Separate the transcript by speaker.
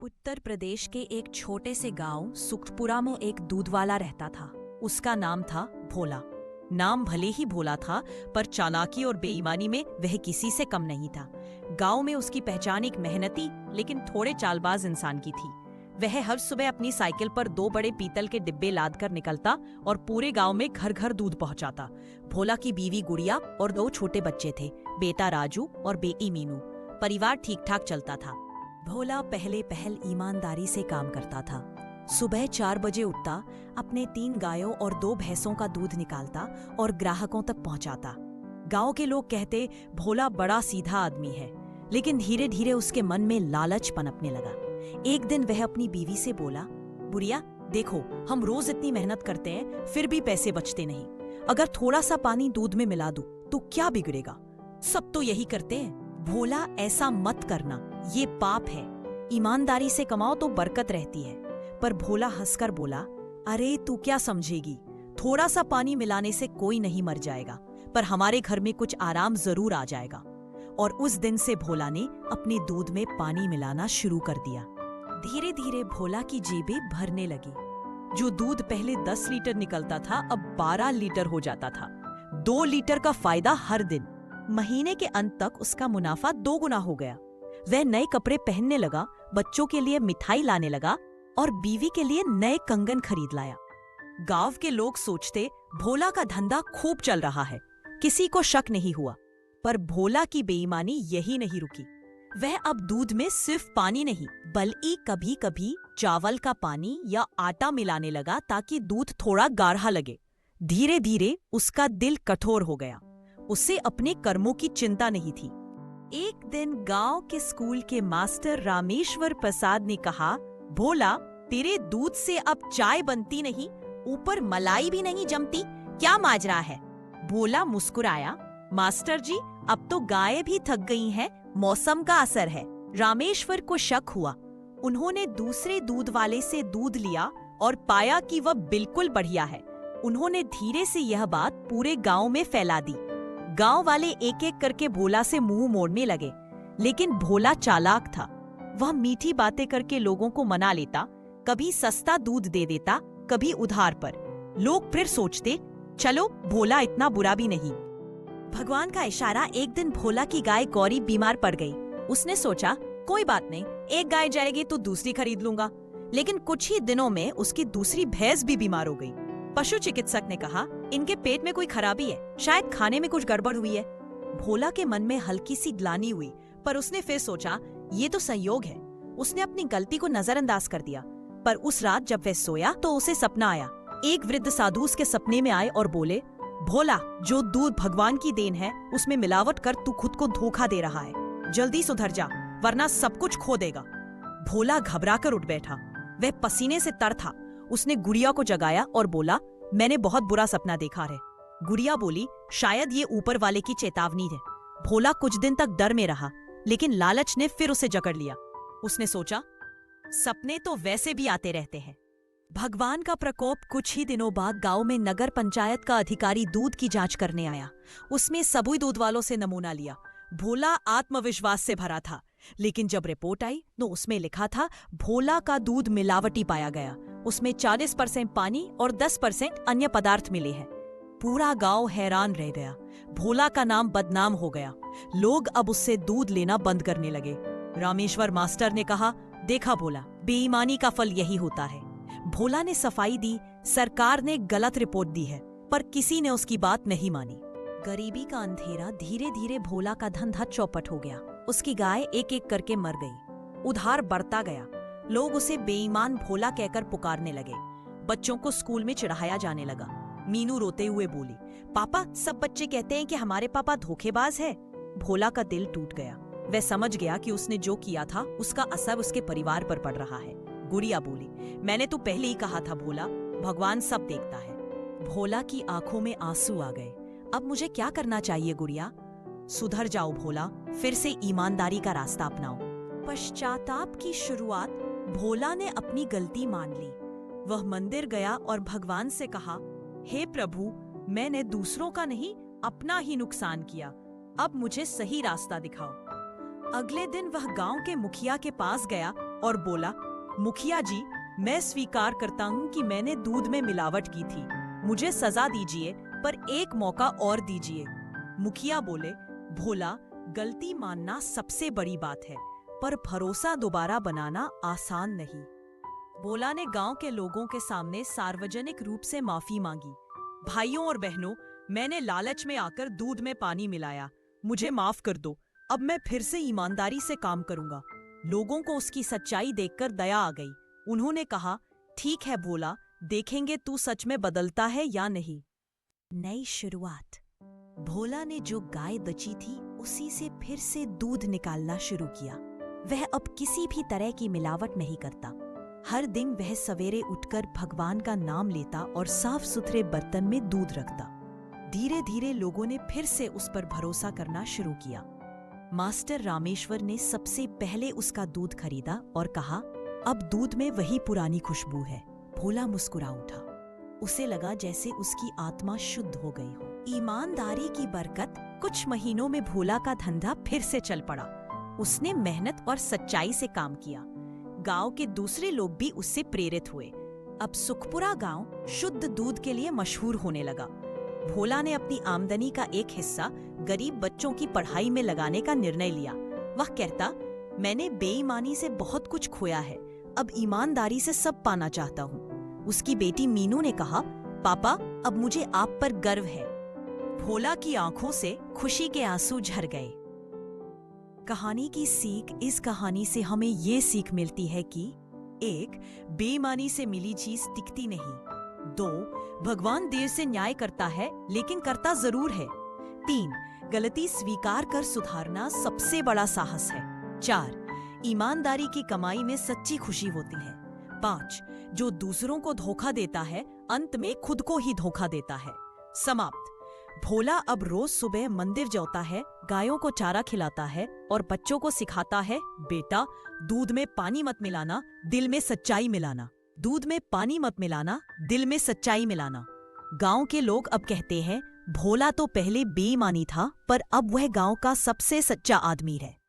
Speaker 1: उत्तर प्रदेश के एक छोटे से गांव सुखपुरा में एक दूध वाला रहता था। उसका नाम था भोला। नाम भले ही भोला था, पर चालाकी और बेईमानी में वह किसी से कम नहीं था। गांव में उसकी पहचान एक मेहनती लेकिन थोड़े चालबाज इंसान की थी। वह हर सुबह अपनी साइकिल पर 2 बड़े पीतल के डिब्बे लाद कर निकलता और पूरे गांव में घर घर दूध पहुंचाता। भोला की बीवी गुड़िया और 2 छोटे बच्चे थे, बेटा राजू और बेटी मीनू। परिवार ठीक ठाक चलता था। भोला पहले पहल ईमानदारी से काम करता था। सुबह 4 बजे उठता, अपने 3 गायों और 2 भैंसों का दूध निकालता और ग्राहकों तक पहुंचाता। गांव के लोग कहते भोला बड़ा सीधा आदमी है, लेकिन धीरे धीरे उसके मन में लालच पनपने लगा। एक दिन वह अपनी बीवी से बोला, बुढ़िया देखो, हम रोज इतनी मेहनत करते हैं, फिर भी पैसे बचते नहीं। अगर थोड़ा सा पानी दूध में मिला दूं तो क्या बिगड़ेगा? सब तो यही करते हैं। भोला, ऐसा मत करना, ये पाप है। ईमानदारी से कमाओ तो बरकत रहती है। पर भोला हंसकर बोला, अरे तू क्या समझेगी, थोड़ा सा पानी मिलाने से कोई नहीं मर जाएगा, पर हमारे घर में कुछ आराम जरूर आ जाएगा। और उस दिन से भोला ने अपने दूध में पानी मिलाना शुरू कर दिया। धीरे धीरे भोला की जेबें भरने लगी। जो दूध पहले 10 लीटर निकलता था, अब 12 लीटर हो जाता था। 2 लीटर का फायदा हर दिन। महीने के अंत तक उसका मुनाफा 2 गुना हो गया। वह नए कपड़े पहनने लगा, बच्चों के लिए मिठाई लाने लगा और बीवी के लिए नए कंगन खरीद लाया। गांव के लोग सोचते भोला का धंधा खूब चल रहा है, किसी को शक नहीं हुआ। पर भोला की बेईमानी यही नहीं रुकी। वह अब दूध में सिर्फ पानी नहीं, बल्कि कभी कभी चावल का पानी या आटा मिलाने लगा, ताकि दूध थोड़ा गाढ़ा लगे। धीरे धीरे उसका दिल कठोर हो गया। उसे अपने कर्मों की चिंता नहीं थी। एक दिन गांव के स्कूल के मास्टर रामेश्वर प्रसाद ने कहा, भोला तेरे दूध से अब चाय बनती नहीं, ऊपर मलाई भी नहीं जमती, क्या माजरा है? भोला मुस्कुराया, मास्टर जी अब तो गायें भी थक गई हैं, मौसम का असर है। रामेश्वर को शक हुआ। उन्होंने दूसरे दूध वाले से दूध लिया और पाया कि वह बिल्कुल बढ़िया है। उन्होंने धीरे से यह बात पूरे गांव में फैला दी। गांव वाले एक एक करके भोला से मुंह मोड़ने लगे, लेकिन भोला चालाक था। वह मीठी बातें करके लोगों को मना लेता, कभी सस्ता दूध दे देता, कभी उधार पर। लोग फिर सोचते, चलो भोला इतना बुरा भी नहीं। भगवान का इशारा, एक दिन भोला की गाय गौरी बीमार पड़ गई। उसने सोचा, कोई बात नहीं, एक गाय जाएगी तो दूसरी खरीद लूंगा। लेकिन कुछ ही दिनों में उसकी दूसरी भैंस भी बीमार हो गई। पशु चिकित्सक ने कहा, इनके पेट में कोई खराबी है, शायद खाने में कुछ गड़बड़ हुई है। भोला के मन में हल्की सी ग्लानि हुई, पर उसने फिर सोचा, ये तो संयोग है। उसने अपनी गलती को नजरअंदाज कर दिया। पर उस रात जब वह सोया तो उसे सपना आया। एक वृद्ध साधु उसके सपने में आए और बोले, भोला जो दूध भगवान की देन है, उसमें मिलावट कर तू खुद को धोखा दे रहा है। जल्दी सुधर जा, वरना सब कुछ खो देगा। भोला घबराकर उठ बैठा। वह पसीने से तर था। उसने गुड़िया को जगाया और बोला, मैंने बहुत बुरा सपना देखा है। गुड़िया बोली, शायद ये ऊपर वाले की चेतावनी है। भोला कुछ दिन तक डर में रहा, लेकिन लालच ने फिर उसे जकड़ लिया। उसने सोचा, सपने तो वैसे भी आते रहते हैं। भगवान का प्रकोप। कुछ ही दिनों बाद गांव में नगर पंचायत का अधिकारी दूध की जांच करने आया। उसमें सभी दूध वालों से नमूना लिया। भोला आत्मविश्वास से भरा था, लेकिन जब रिपोर्ट आई तो उसमें लिखा था, भोला का दूध मिलावटी पाया गया। उसमें 40% पानी और 10% अन्य पदार्थ मिले हैं। पूरा गांव हैरान रह गया। भोला का नाम बदनाम हो गया। लोग अब उससे दूध लेना बंद करने लगे। रामेश्वर मास्टर ने कहा, देखा भोला, बेईमानी का फल यही होता है। भोला ने सफाई दी, सरकार ने गलत रिपोर्ट दी है, पर किसी ने उसकी बात नहीं मानी। गरीबी का अंधेरा। धीरे धीरे भोला का धंधा चौपट हो गया। उसकी गाय एक एक करके मर गई। उधार बढ़ता गया। लोग उसे बेईमान भोला कहकर पुकारने लगे। बच्चों को स्कूल में चिढ़ाया जाने लगा। मीनू रोते हुए बोली, पापा सब बच्चे कहते हैं कि हमारे पापा धोखेबाज है। भोला का दिल टूट गया। वह समझ गया कि उसने जो किया था उसका असर उसके परिवार पर पड़ रहा है। गुड़िया बोली, मैंने तो पहले ही कहा था भोला, भगवान सब देखता है। भोला की आंखों में आंसू आ गए। अब मुझे क्या करना चाहिए गुड़िया? सुधर जाओ भोला, फिर से ईमानदारी का रास्ता अपनाओ। पश्चाताप की शुरुआत। भोला ने अपनी गलती मान ली। वह मंदिर गया और भगवान से कहा, हे प्रभु, मैंने दूसरों का नहीं, अपना ही नुकसान किया। अब मुझे सही रास्ता दिखाओ। अगले दिन वह गांव के मुखिया के पास गया और बोला, मुखिया जी, मैं स्वीकार करता हूँ कि मैंने दूध में मिलावट की थी। मुझे सजा दीजिए, पर एक मौका और दीजिए। मुखिया बोले, भोला, गलती मानना सबसे बड़ी बात है, पर भरोसा दोबारा बनाना आसान नहीं। भोला ने गांव के लोगों के सामने सार्वजनिक रूप से माफी मांगी। भाइयों और बहनों, मैंने लालच में आकर दूध में पानी मिलाया, मुझे माफ कर दो। अब मैं फिर से ईमानदारी से काम करूंगा। लोगों को उसकी सच्चाई देखकर दया आ गई। उन्होंने कहा, ठीक है भोला, देखेंगे तू सच में बदलता है या नहीं। नई शुरुआत। भोला ने जो गाय बची थी उसी से फिर से दूध निकालना शुरू किया। वह अब किसी भी तरह की मिलावट नहीं करता। हर दिन वह सवेरे उठकर भगवान का नाम लेता और साफ सुथरे बर्तन में दूध रखता। धीरे धीरे लोगों ने फिर से उस पर भरोसा करना शुरू किया। मास्टर रामेश्वर ने सबसे पहले उसका दूध खरीदा और कहा, अब दूध में वही पुरानी खुशबू है। भोला मुस्कुरा उठा। उसे लगा जैसे उसकी आत्मा शुद्ध हो गई हो। ईमानदारी की बरकत। कुछ महीनों में भोला का धंधा फिर से चल पड़ा। उसने मेहनत और सच्चाई से काम किया। गांव के दूसरे लोग भी उससे प्रेरित हुए। अब सुखपुरा गांव शुद्ध दूध के लिए मशहूर होने लगा। भोला ने अपनी आमदनी का एक हिस्सा गरीब बच्चों की पढ़ाई में लगाने का निर्णय लिया। वह कहता, मैंने बेईमानी से बहुत कुछ खोया है, अब ईमानदारी से सब पाना चाहता हूँ। उसकी बेटी मीनू ने कहा, पापा, अब मुझे आप पर गर्व है। भोला की आंखों से खुशी के आंसू झर गए। कहानी की सीख। इस कहानी से हमें ये सीख मिलती है कि 1. बेईमानी से मिली चीज टिकती नहीं। 2. भगवान देर से न्याय करता है लेकिन करता जरूर है। 3. गलती स्वीकार कर सुधारना सबसे बड़ा साहस है। 4. ईमानदारी की कमाई में सच्ची खुशी होती है। 5. जो दूसरों को धोखा देता है अंत में खुद को ही धोखा देता है। समाप्त। भोला अब रोज सुबह मंदिर जाता है, गायों को चारा खिलाता है और बच्चों को सिखाता है, बेटा, दूध में पानी मत मिलाना, दिल में सच्चाई मिलाना। दूध में पानी मत मिलाना, दिल में सच्चाई मिलाना। गांव के लोग अब कहते हैं, भोला तो पहले बेईमानी था, पर अब वह गांव का सबसे सच्चा आदमी है।